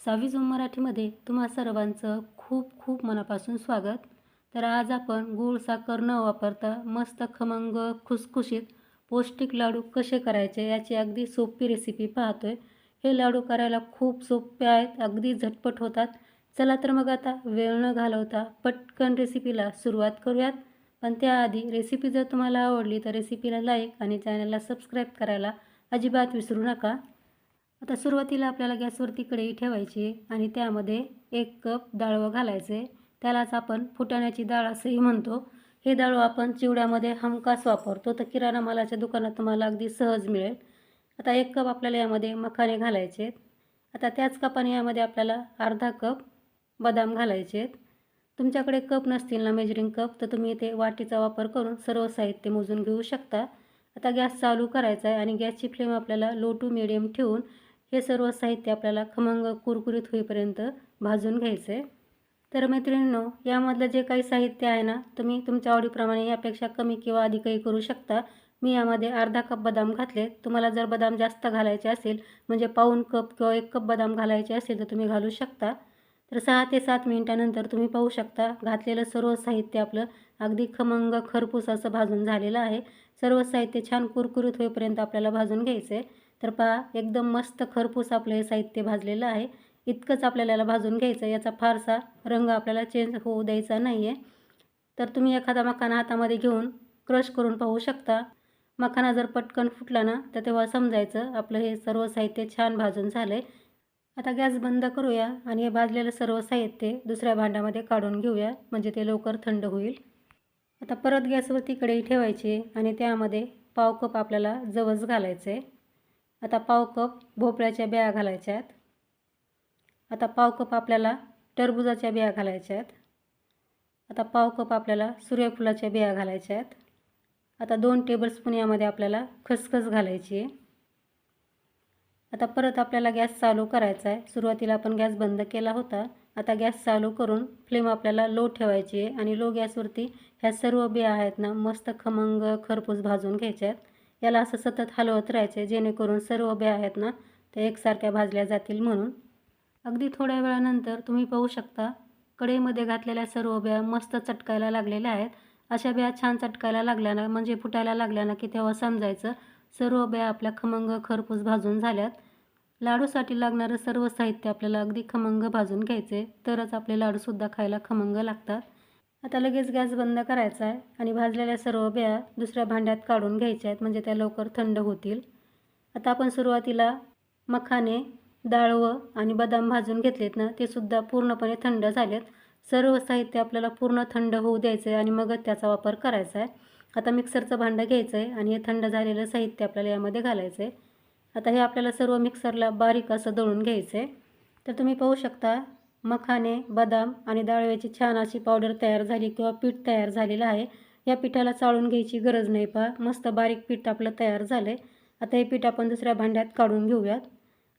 सावी zoom मराठीमध्ये तुम्हा सर्वांचं खूप खूप मनापासून स्वागत. तर आज आपण गूळ साखर न वापरता मस्त खमंग खुसखुशीत पौष्टिक लाडू कसे करायचे याची अगदी सोपी रेसिपी पाहतोय. हे लाडू करायला खूप सोपे आहेत, अगदी झटपट होतात. चला तर मग आता वेळ न घालवता पटकन रेसिपीला सुरुवात करूयात. पण त्याआधी रेसिपी जर तुम्हाला आवडली तर रेसिपीला लाईक आणि चॅनलला सबस्क्राईब करायला अजिबात विसरू नका. आता सुरुवातीला आपल्याला गॅसवरती कढई ठेवायची आणि त्यामध्ये 1 कप डाळवं घालायचे. त्यालाच आपण फुटाण्याची डाळ असंही म्हणतो. हे डाळू आपण चिवड्यामध्ये हमखास वापरतो, तर किराणा मालाच्या दुकानात तुम्हाला अगदी सहज मिळेल. आता 1 कप आपल्याला यामध्ये मखाने घालायचे आहेत. आता त्याच कपाने यामध्ये आपल्याला अर्धा कप बदाम घालायचे आहेत. तुमच्याकडे कप नसतील ना मेजरिंग कप, तर तुम्ही इथे वाटीचा वापर करून सर्व साहित्य मोजून घेऊ शकता. आता गॅस चालू करायचा आहे आणि गॅसची फ्लेम आपल्याला लो टू मिडियम ठेवून हे सर्व साहित्य आपल्याला खमंग कुरकुरीत होईपर्यंत भाजून घ्यायचं आहे. तर मैत्रिणींनो, यामधलं जे काही साहित्य आहे ना, तुम्ही तुमच्या आवडीप्रमाणे यापेक्षा कमी किंवा अधिकही करू शकता. मी यामध्ये अर्धा कप बदाम घातले. तुम्हाला जर बदाम जास्त घालायचे असेल, म्हणजे पाऊण कप किंवा 1 कप बदाम घालायचे असेल तर तुम्ही घालू शकता. तर 6 ते 7 मिनिटानंतर तुम्ही पाहू शकता घातलेलं सर्व साहित्य आपलं अगदी खमंग खरपूस असं भाजून झालेलं आहे. सर्व साहित्य छान कुरकुरीत होईपर्यंत आपल्याला भाजून घ्यायचं आहे. तर पहा, एकदम मस्त खरपूस आपलं हे साहित्य भाजलेलं आहे. इतकंच आपल्याला याला भाजून घ्यायचं आहे. याचा फारसा रंग आपल्याला चेंज होऊ द्यायचा नाही आहे. तर तुम्ही एखादा मखाना हातामध्ये घेऊन क्रश करून पाहू शकता. मखाना जर पटकन फुटला ना, तर तेव्हा समजायचं आपलं हे सर्व साहित्य छान भाजून झालं आहे. आता गॅस बंद करूया आणि हे भाजलेलं सर्व साहित्य दुसऱ्या भांड्यामध्ये काढून घेऊया, म्हणजे ते लवकर थंड होईल. आता परत गॅसवरती कढई ठेवायची आणि त्यामध्ये पाव कप आपल्याला जवस घालायचं आहे. आता पाव कप भोपळ्याच्या बिया घालायच्या आहेत. आता पाव कप आपल्याला टरबुजाच्या बिया घालायच्या आहेत. आता पाव कप आपल्याला सूर्यफुलाच्या बिया घालायच्या आहेत. आता 2 टेबलस्पून यामध्ये आपल्याला खसखस घालायची आहे. आता परत आपल्याला गॅस चालू करायचा आहे. सुरुवातीला आपण गॅस बंद केला होता. आता गॅस चालू करून फ्लेम आपल्याला लो ठेवायची आहे आणि लो गॅसवरती ह्या सर्व बिया आहेत ना, मस्त खमंग खरपूस भाजून घ्यायच्या आहेत. याला असं सतत हलवत राहायचे जेणेकरून सर्व बिया आहेत ना, त्या एकसारख्या भाजल्या जातील म्हणून. अगदी थोड्या वेळानंतर तुम्ही पाहू शकता कढईमध्ये घातलेल्या सर्व बिया मस्त चटकायला लागलेल्या आहेत. अशा बिया छान चटकायला लागल्या ना, म्हणजे फुटायला लागल्या ना, की तेव्हा समजायचं सर्व बिया आपल्या खमंग खरपूस भाजून झाल्यात. लाडूसाठी लागणारं सर्व साहित्य आपल्याला अगदी खमंग भाजून घ्यायचे, तरच आपले लाडूसुद्धा खायला खमंग लागतात. आता लगेच गॅस बंद करायचा आहे आणि भाजलेल्या सर्व बिया दुसऱ्या भांड्यात काढून घ्यायच्या आहेत, म्हणजे त्या लवकर थंड होतील. आता आपण सुरुवातीला मखाने, डाळवं आणि बदाम भाजून घेतलेत ना, ते सुद्धा पूर्णपणे थंड झालेत. सर्व साहित्य आपल्याला पूर्ण थंड होऊ द्यायचं आहे आणि मगच त्याचा वापर करायचा आहे. आता मिक्सरचं भांडं घ्यायचं आहे आणि हे थंड झालेलं साहित्य आपल्याला यामध्ये घालायचं आहे. आता हे आपल्याला सर्व मिक्सरला बारीक असं दळून घ्यायचं आहे. तर तुम्ही पाहू शकता मखाने, बदाम आणि डाळव्याची छान अशी पावडर तयार झाली किंवा पीठ तयार झालेलं आहे. या पिठाला चाळून घ्यायची गरज नाही. पहा, मस्त बारीक पीठ आपलं तयार झालं आहे. आता हे पीठ आपण दुसऱ्या भांड्यात काढून घेऊयात.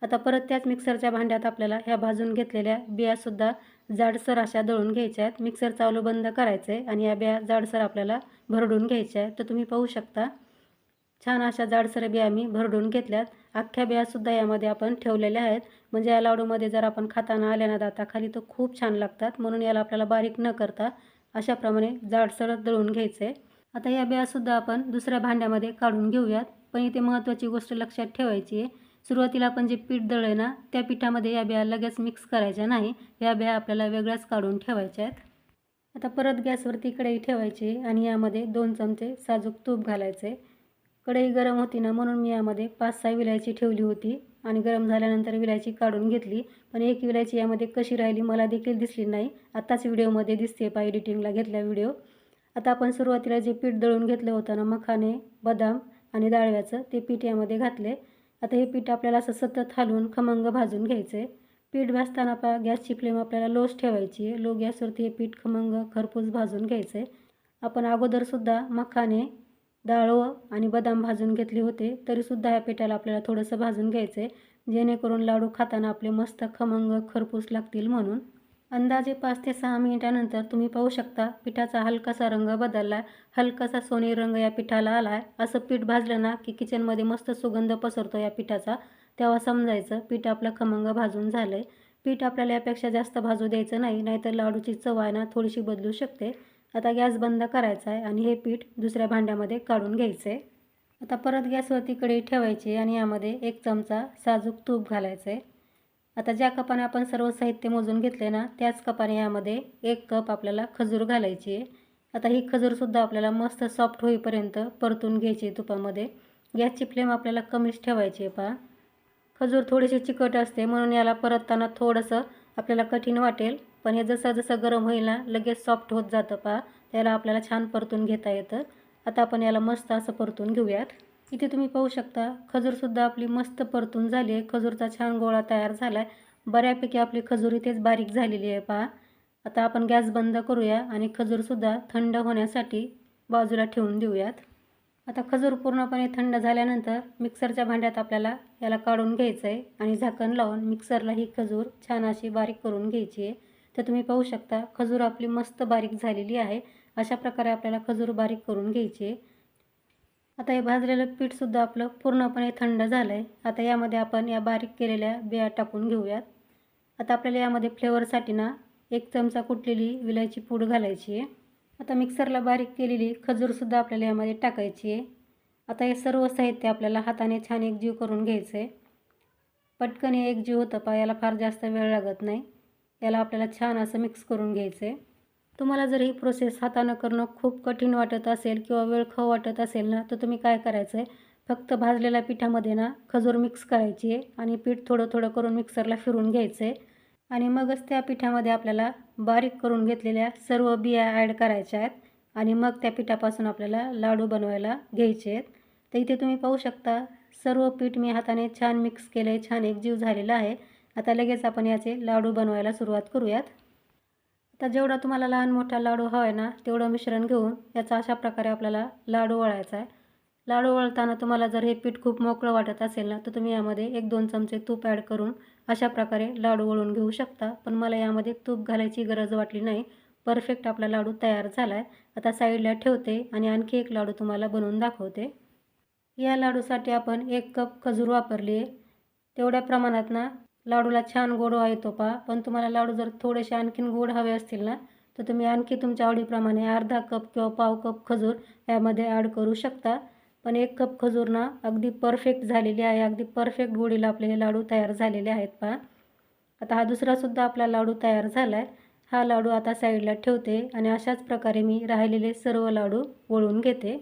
आता परत त्याच मिक्सरच्या भांड्यात आपल्याला ह्या भाजून घेतलेल्या बियासुद्धा जाडसर अशा दळून घ्यायच्या आहेत. मिक्सर चालू बंद करायचं आहे आणि या बिया जाडसर आपल्याला भरडून घ्यायच्या आहेत. तर तुम्ही पाहू शकता छान अशा जाडसर बिया मी भरडून घेतल्यात. अख्ख्या बियासुद्धा यामध्ये आपण ठेवलेल्या आहेत, म्हणजे या लाडूमध्ये जर आपण खाताना आल्या ना दाताखाली तर खूप छान लागतात. म्हणून याला आपल्याला बारीक न करता अशाप्रमाणे जाडसर दळून घ्यायचं आहे. आता या बियासुद्धा आपण दुसऱ्या भांड्यामध्ये काढून घेऊयात. पण इथे महत्त्वाची गोष्ट लक्षात ठेवायची आहे, सुरुवातीला आपण जे पीठ दळलं ना, त्या पिठामध्ये या बिया लगेच मिक्स करायच्या नाही. या बिया आपल्याला वेगळ्याच काढून ठेवायच्या आहेत. आता परत गॅसवरती कढई ठेवायची आणि यामध्ये 2 चमचे साजूक तूप घालायचे. कढई गरम होती ना, म्हणून मी यामध्ये 5-6 विलायची ठेवली होती आणि गरम झाल्यानंतर विलायची काढून घेतली. पण एक विलायची यामध्ये कशी राहिली मला देखील दिसली नाही. आत्ताच व्हिडिओमध्ये दिसते पहा, एडिटिंगला घेतला व्हिडिओ. आता आपण सुरुवातीला जे पीठ दळून घेतलं होतं ना, मखाने, बदाम आणि डाळव्याचं, ते पीठ यामध्ये घातले. आता हे पीठ आपल्याला असं सतत हलवून खमंग भाजून घ्यायचं आहे. पीठ भाजताना पहा, गॅसची फ्लेम आपल्याला लोच ठेवायची आहे. लो गॅसवरती हे पीठ खमंग खरपूस भाजून घ्यायचं आहे. आपण अगोदरसुद्धा मखाने, डाळवं आणि बदाम भाजून घेतले होते, तरीसुद्धा ह्या पिठाला आपल्याला थोडंसं भाजून घ्यायचं आहे, जेणेकरून लाडू खाताना आपले मस्त खमंग खरपूस लागतील म्हणून. अंदाजे 5 ते 6 मिनिटानंतर तुम्ही पाहू शकता पिठाचा हलकासा रंग बदलला, हलकासा सोनेरी रंग या पिठाला आला आहे. असं पीठ भाजलं ना, की किचनमध्ये मस्त सुगंध पसरतो या पिठाचा. तेव्हा समजायचं पीठ आपलं खमंग भाजून झालं आहे. पीठ आपल्याला यापेक्षा जास्त भाजू द्यायचं नाही, नाहीतर लाडूची चव आहे ना थोडीशी बदलू शकते. आता गॅस बंद करायचा आहे आणि हे पीठ दुसऱ्या भांड्यामध्ये काढून घ्यायचं आहे. आता परत गॅसवरती कढई ठेवायची आणि यामध्ये 1 चमचा साजूक तूप घालायचं आहे. आता ज्या कपाने आपण सर्व साहित्य मोजून घेतले ना, त्याच कपाने यामध्ये 1 कप आपल्याला खजूर घालायची आहे. आता ही खजूरसुद्धा आपल्याला मस्त सॉफ्ट होईपर्यंत परतून घ्यायची आहे तुपामध्ये. गॅसची फ्लेम आपल्याला कमीच ठेवायची आहे पहा. खजूर थोडीशी चिकट असते म्हणून याला परतताना थोडंसं आपल्याला कठीण वाटेल, पण हे जसं जसं गरम होईल ना लगेच सॉफ्ट होत जातं पहा. त्याला आपल्याला छान परतून घेता येतं. आता आपण याला मस्त असं परतून घेऊयात. इथे तुम्ही पाहू शकता खजूरसुद्धा आपली मस्त परतून झाली आहे. खजूरचा छान गोळा तयार झाला आहे. बऱ्यापैकी आपली खजूर इथेच बारीक झालेली आहे पहा. आता आपण गॅस बंद करूया आणि खजूरसुद्धा थंड होण्यासाठी बाजूला ठेवून देऊयात. आता खजूर पूर्णपणे थंड झाल्यानंतर मिक्सरच्या भांड्यात आपल्याला याला काढून घ्यायचं आहे आणि झाकण लावून मिक्सरला ही खजूर छान अशी बारीक करून घ्यायची आहे. तर तुम्ही पाहू शकता खजूर आपली मस्त बारीक झालेली आहे. अशा प्रकारे आपल्याला खजूर बारीक करून घ्यायची आहे. आता हे भाजलेलं पीठसुद्धा आपलं पूर्णपणे थंड झालं आहे. आता यामध्ये आपण या बारीक केलेल्या बिया टाकून घेऊयात. आता आपल्याला यामध्ये फ्लेवरसाठी ना 1 चमचा कुटलेली विलायची पूड घालायची आहे. आता मिक्सरला बारीक केलेली खजूरसुद्धा आपल्याला यामध्ये टाकायची आहे. आता हे सर्व साहित्य आपल्याला हाताने छान एकजीव करून घ्यायचं आहे. पटकन हे एकजीव होतं पहा, याला फार जास्त वेळ लागत नाही. याला आपल्याला छान असं मिक्स करून घ्यायचं आहे. तुम्हाला जर ही प्रोसेस हातानं करणं खूप कठीण वाटत असेल किंवा वेळखाऊ वाटत असेल ना, तर तुम्ही काय करायचं आहे, फक्त भाजलेल्या पिठामध्ये ना खजूर मिक्स करायची आहे आणि पीठ थोडं थोडं करून मिक्सरला फिरून घ्यायचं आहे आणि मगच त्या पिठामध्ये आपल्याला बारीक करून घेतलेल्या सर्व बिया ॲड करायच्या आहेत आणि मग त्या पिठापासून आपल्याला लाडू बनवायला घ्यायचे आहेत. तर इथे तुम्ही पाहू शकता सर्व पीठ मी हाताने छान मिक्स केलं आहे, छान एकजीव झालेला आहे. आता लगेच आपण याचे लाडू बनवायला सुरुवात करूयात. आता जेवढा तुम्हाला लहान मोठा लाडू हवा आहे ना, तेवढं मिश्रण घेऊन याचा अशा प्रकारे आपल्याला लाडू वळायचा आहे. लाडू वळताना तुम्हाला जर हे पीठ खूप मोकळं वाटत असेल ना, तर तुम्ही यामध्ये 1-2 चमचे तूप ॲड करून अशा प्रकारे लाडू वळून घेऊ शकता. पण मला यामध्ये तूप घालायची गरज वाटली नाही. परफेक्ट आपला लाडू तयार झाला आहे. आता साईडला ठेवते आणि आणखी एक लाडू तुम्हाला बनवून दाखवते. या लाडूसाठी आपण 1 कप खजूर वापरली आहे. तेवढ्या प्रमाणात ना लाडूला छान गोडवा येतो पहा. पण तुम्हाला लाडू जर थोडेसे आणखीन गोड हवे असतील ना, तर तुम्ही आणखी तुमच्या आवडीप्रमाणे अर्धा कप किंवा पाव कप खजूर यामध्ये ॲड करू शकता. पण 1 कप खजूर ना अगदी परफेक्ट झालेली आहे. अगदी परफेक्ट गोडीला आपले हे लाडू तयार झालेले आहेत पहा. आता हा दुसरासुद्धा आपला लाडू तयार झाला आहे. हा लाडू आता साईडला ठेवते आणि अशाच प्रकारे मी राहिलेले सर्व लाडू वळून घेते.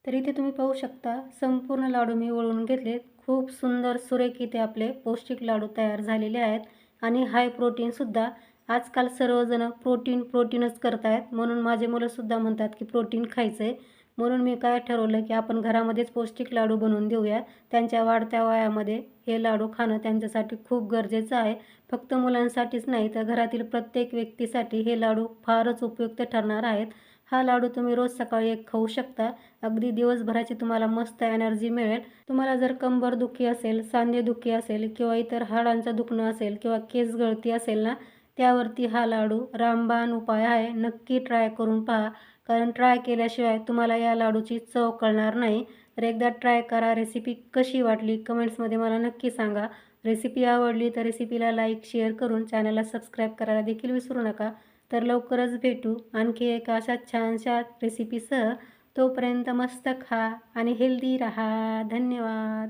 तर इथे तुम्ही पाहू शकता संपूर्ण लाडू मी वळून घेतलेत. खूप सुंदर सुरेख इथे आपले पौष्टिक लाडू तयार झालेले आहेत आणि हाय प्रोटीनसुद्धा. आजकाल सर्वजण प्रोटीनच करत आहेत, म्हणून माझे मुलंसुद्धा म्हणतात की प्रोटीन खायचं आहे. म्हणून मी काय ठरवलं की आपण घरामध्येच पौष्टिक लाडू बनवून देऊया. त्यांच्या वाढत्या वयामध्ये हे लाडू खाणं त्यांच्यासाठी खूप गरजेचं आहे. फक्त मुलांसाठीच नाही तर घरातील प्रत्येक व्यक्तीसाठी हे लाडू फारच उपयुक्त ठरणार आहेत. हा लाडू तुम्ही रोज सकाळी 1 खाऊ शकता. अगदी दिवसभराची तुम्हाला मस्त एनर्जी मिळेल. तुम्हाला जर कंबरदुखी असेल, सांधेदुखी असेल किंवा इतर हाडांचं दुखणं असेल किंवा केस गळती असेल ना, त्यावरती हा लाडू रामबाण उपाय आहे. नक्की ट्राय करून पहा, कारण ट्राय केल्याशिवाय तुम्हाला या लाडूची चव कळणार नाही. तर एकदा ट्राय करा. रेसिपी कशी वाटली कमेंट्समध्ये मला नक्की सांगा. रेसिपी आवडली तर रेसिपीला लाईक, शेअर करून चॅनलला सबस्क्राईब करायला देखील विसरू नका. तर लवकरच भेटू आणखी एका अशा छानशा रेसिपीसह. तोपर्यंत मस्त खा आणि हेल्दी राहा. धन्यवाद.